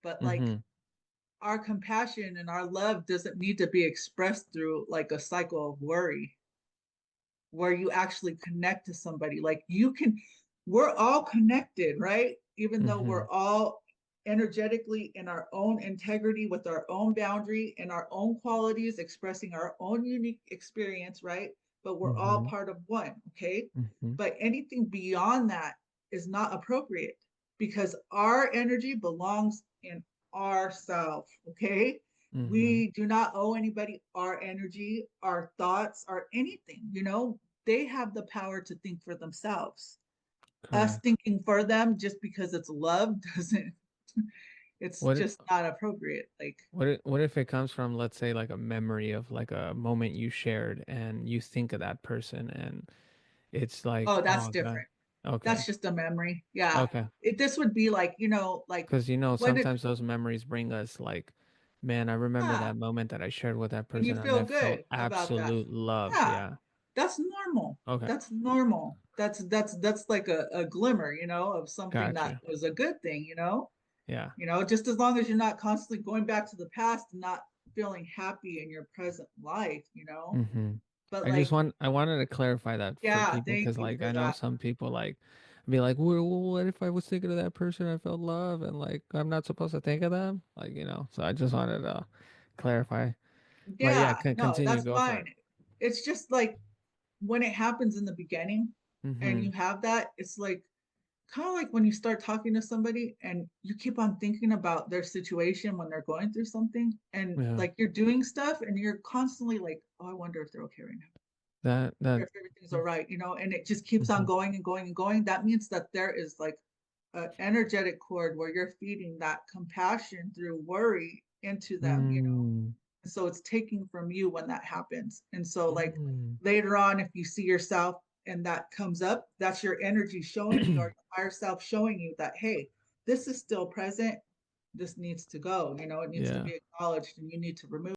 but like Mhm. our compassion and our love doesn't need to be expressed through like a cycle of worry where you actually connect to somebody. Like you can, we're all connected, right? Even though we're Mhm. all energetically in our own integrity with our own boundary and our own qualities, expressing our own unique experience, right? But we're all Mhm. part of one, okay? Mhm. But anything beyond that is not appropriate because our energy belongs in ourself, okay? Mhm. We do not owe anybody our energy, our thoughts, or anything, you know? They have the power to think for themselves. Us Correct. thinking for them just because it's love doesn't, it's What if just not appropriate. Like, what if it comes from, let's say, like a memory of like a moment you shared and you think of that person and it's like, oh, that's oh God. different. Okay. That's just a memory. Yeah. Okay. This would be like, like Because when it, sometimes those memories bring us like, man, I remember yeah, that moment that I shared with that and you person and feel I felt good about that. absolute love. Yeah, Yeah. that's normal. Okay. That's normal. That's like a glimmer, of something that Gotcha. was a good thing, Yeah. just as long as you're not constantly going back to the past and not feeling happy in your present life, Hmm. but like, I wanted to clarify that for yeah, people thank because you like for I know that. some people like be like, what if I was thinking of that person I felt love and like I'm not supposed to think of them? Like, so I just wanted to clarify. But yeah, Yeah, no, continue, that's go for it. fine. It's just like when it happens in the beginning and Mm-hmm. you have that, it's like kind of like when you start talking to somebody and you keep on thinking about their situation when they're going through something and Yeah. like you're doing stuff and you're constantly like, oh, I wonder if they're okay right now. That If everything's all right, and it just keeps on mm-hmm. going and going and going. That means that there is like an energetic cord where you're feeding that compassion through worry into them. Mm. So it's taking from you when that happens. And so, like Mm. later on, if you see yourself and that comes up, that's your energy showing you, or your higher self showing you that, hey, this is still present. This needs to go. It needs to Yeah. be acknowledged and you need to remove